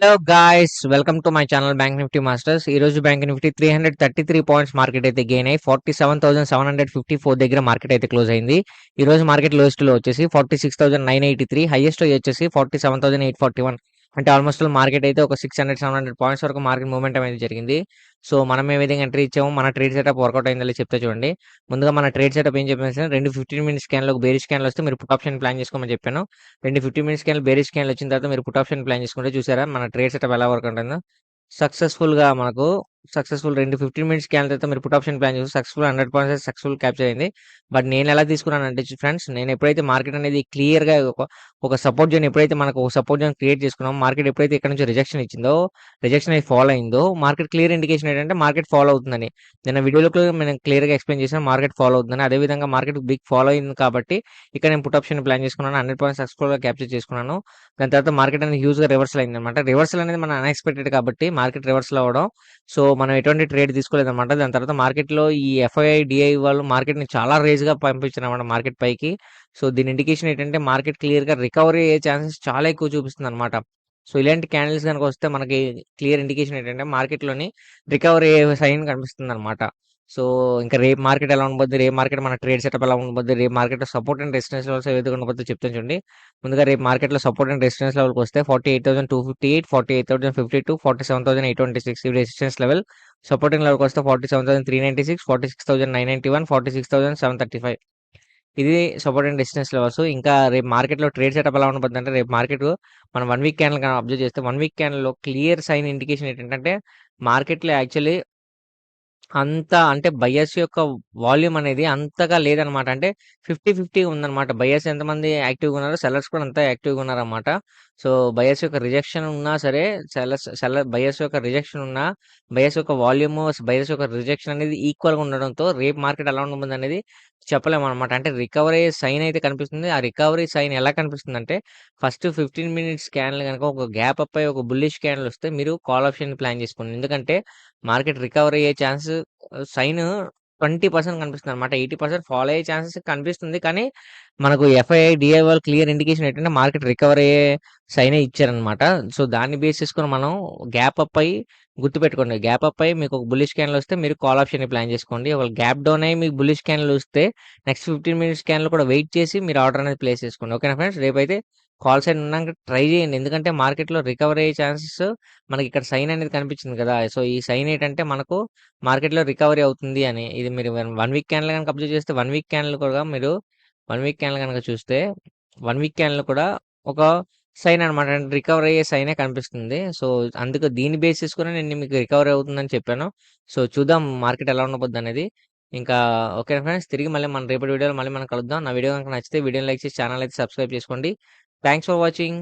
Hello guys, welcome to my channel bank Nifty masters. ఈ రోజు bank Nifty 333 points market అయితే gain అయ్యి 47,754 దగ్గర మార్కెట్ అయితే క్లోజ్ అయింది. ఈ రోజు మార్కెట్ లోయెస్ట్ లో వచ్చేసి 46,983, హైయెస్ట్ వచ్చేసి 47,841. అంటే ఆల్మోస్ట్ మార్కెట్ అయితే ఒక 600-700 పాయింట్స్ వరకు మార్కెట్ మూవ్మెంట్ అనేది జరిగింది. సో మనం ఏ విధంగా ఎంట్రీ ఇచ్చాము, మన ట్రేడ్ సెటప్ వర్కౌట్ అయిందో చెప్తే చూడండి. ముందుగా మన ట్రేడ్ సెటప్ ఏం చెప్పేసి, రెండు 15 మినిట్స్ స్కాన్లో బేరిష్ స్కాన్లు వస్తే మీరు పుట్ ఆప్షన్ ప్లాన్ చేసుకోమని చెప్పాను. రెండు 15 మినిట్స్ క్యాన్లు బేరిష్ క్యాన్లు వచ్చిన తర్వాత మీరు పుట్ ఆప్షన్ ప్లాన్ చేసుకుంటే చూసారా మన ట్రేడ్ సెటప్ ఎలా వర్క్ ఉంటుందో. సక్సెస్ఫుల్గా మనకు సక్సెస్ఫుల్ రెండు 15 మినిట్స్ క్యాన్ల తర్వాత మీరు పుట్ ఆప్షన్ ప్లాన్ చేసి సక్సెస్ఫుల్ 100% సక్సెస్ఫుల్ క్యాప్చర్ అయింది. బట్ నేను ఎలా తీసుకున్నానంటే ఫ్రెండ్స్, నేను ఎప్పుడైతే మార్కెట్ అనేది క్లియర్గా ఒక సపోర్ట్ జోన్, ఎప్పుడైతే మనకు ఒక సపోర్ట్ జోన్ క్రియేట్ చేసుకున్నామో, మార్కెట్ ఎప్పుడైతే ఇక్కడ నుంచి రిజెక్షన్ ఇచ్చిందో, రిజెక్షన్ అయితే ఫాలో అయిందో, మార్కెట్ క్లియర్ ఇండికేషన్ ఏంటంటే మార్కెట్ ఫాలో అవుతుందని. నిన్న వీడియోలో నేను క్లియర్గా ఎక్స్ప్లెయిన్ చేశాను, మార్కెట్ ఫాలో అవుతుందని. అదేవిధంగా మార్కెట్ బిగ్ ఫాలో అయింది కాబట్టి ఇక్కడ నేను పుట్ ఆప్షన్ ప్లాన్ చేసుకున్నాను, 100% సక్సెస్ఫుల్గా క్యాప్చర్ చేసుకున్నాను. దాని తర్వాత మార్కెట్ అనేది హ్యూజ్గా రివర్సల్ అయింది అనమాట. రివర్సల్ అనేది మన అన్ఎక్స్పెక్టెడ్ కాబట్టి మార్కెట్ రివర్సల్ అవ్వడం, సో మనం ఎటువంటి ట్రేడ్ తీసుకోలేదన్నమాట. దాని తర్వాత మార్కెట్లో ఈ ఎఫ్ఐఐ డిఐ వాళ్ళు మార్కెట్ని చాలా రేజ్గా పంపించారు అనమాట మార్కెట్ పైకి. సో దీని ఇండికేషన్ ఏంటంటే మార్కెట్ క్లియర్గా రికవరీ అయ్యే ఛాన్సెస్ చాలా ఎక్కువ చూపిస్తుంది అనమాట. సో ఇలాంటి క్యాండిల్స్ కనుక వస్తే మనకి క్లియర్ ఇండికేషన్ ఏంటంటే మార్కెట్లోని రికవరీ అయ్యే సైన్ కనిపిస్తుంది అనమాట. సో ఇంకా రేపు మార్కెట్ ఎలా ఉండబోద్ది, రేపు మార్కెట్ మన ట్రేడ్ సెటప్ ఎలా ఉండబోద్ది, రేపు మార్కెట్లో సపోర్ట్ అండ్ రెసిస్టెన్స్ లెవెల్స్ ఏదైతే ఉండబోద్దో చెప్తాను చూడండి. ముందుగా రేపు మార్కెట్లో సపోర్ట్ అండ్ రెసిస్టెన్స్ లెవెల్కి వస్తే 48,258, 48,052, 47,826 ఇవి రెసిస్టెన్స్ లెవెల్. సపోర్టింగ్ లెవెల్కి వస్తే 47,396, 46,991, 46,735 ఇది సపోర్ట్ అండ్ రెసిస్టెన్స్ లెవెల్స్. ఇంకా రేపు మార్కెట్లో ట్రేడ్ సెటప్ ఎలా ఉండబోద్ది అంటే, రేపు మార్కెట్ మనం 1 వీక్ క్యాండిల్ అబ్జర్వ్ చేస్తే 1 వీక్ క్యాండిల్లో క్లియర్ సైన్ ఇండికేషన్ ఏంటంటే మార్కెట్లో యాక్చువల్లీ అంత అంటే బయర్స్ యొక్క వాల్యూమ్ అనేది అంతగా లేదనమాట. అంటే 50-50 ఉందనమాట. బయర్స్ ఎంతమంది యాక్టివ్‌గా ఉన్నారో, సెల్లర్స్ కూడా అంతే యాక్టివ్‌గా ఉన్నారనమాట. సో బయర్స్ యొక్క రిజెక్షన్ ఉన్నా సరే, బయర్స్ యొక్క రిజెక్షన్ ఉన్నా, బయర్స్ యొక్క వాల్యూమ్, బయర్స్ యొక్క రిజెక్షన్ అనేది ఈక్వల్‌గా ఉండడంతో రేపు మార్కెట్ ఎలా ఉండబోతుందనేది చెప్పలేమనమాట. అంటే రికవరీ సైన్ అయితే కనిపిస్తుంది. ఆ రికవరీ సైన్ ఎలా కనిపిస్తుందంటే, ఫస్ట్ 15 మినిట్స్ క్యాండిల్ గనుక ఒక గ్యాప్ అప్ అయ్యి ఒక బుల్లిష్ క్యాండిల్ వస్తే మీరు కాల్ ఆప్షన్ ప్లాన్ చేసుకోండి. ఎందుకంటే మార్కెట్ రికవర్ అయ్యే ఛాన్స్ సైన్ 20% కనిపిస్తుంది అనమాట. 80% ఫాలో అయ్యే ఛాన్సెస్ కనిపిస్తుంది. కానీ మనకు ఎఫ్ఐఐ డిఐ వాళ్ళు క్లియర్ ఇండికేషన్ ఏంటంటే మార్కెట్ రికవర్ అయ్యే సైనే ఇచ్చారనమాట. సో దాన్ని బేస్ చేసుకొని మనం గ్యాప్ అప్ అయ్యి గుర్తుపెట్టుకోండి. గ్యాప్ అప్ అయ్యి మీకు ఒక బుల్లిష్ క్యాన్లు వస్తే మీరు కాల్ ఆప్షన్ ప్లాన్ చేసుకోండి. ఒక గ్యాప్ డౌన్ అయ్యి మీకు బుల్లిష్ క్యాన్లు వస్తే నెక్స్ట్ 15 మినిట్స్ క్యాన్లు కూడా వెయిట్ చేసి మీరు ఆర్డర్ అనేది ప్లేస్ చేసుకోండి. ఓకేనా ఫ్రెండ్స్, రేపైతే కాల్ సైన్ ఉన్నాక ట్రై చేయండి. ఎందుకంటే మార్కెట్లో రికవర్ అయ్యే ఛాన్సెస్ మనకి ఇక్కడ సైన్ అనేది కనిపించింది కదా. సో ఈ సైన్ ఏంటంటే మనకు మార్కెట్లో రికవరీ అవుతుంది అని. ఇది మీరు 1 వీక్ క్యాండిల్ కనుక అబ్జర్వ్ చేస్తే 1 వీక్ క్యాండిల్ కూడా మీరు 1 వీక్ క్యాండిల్ కనుక చూస్తే 1 వీక్ క్యాండిల్ కూడా ఒక సైన్ అనమాట. అంటే రికవర్ అయ్యే సైనే కనిపిస్తుంది. సో అందుకు దీన్ని బేస్ చేసుకుని నేను మీకు రికవరీ అవుతుందని చెప్పాను. సో చూద్దాం మార్కెట్ ఎలా ఉండబోద్ది అనేది. ఇంకా ఓకే ఫ్రెండ్స్, తిరిగి మళ్ళీ మన రేపటి వీడియోలో మళ్ళీ మనం కలుద్దాం. నా వీడియో కనుక నచ్చితే వీడియోని లైక్ చేసి ఛానల్ అయితే సబ్స్క్రైబ్ చేసుకోండి. Thanks for watching.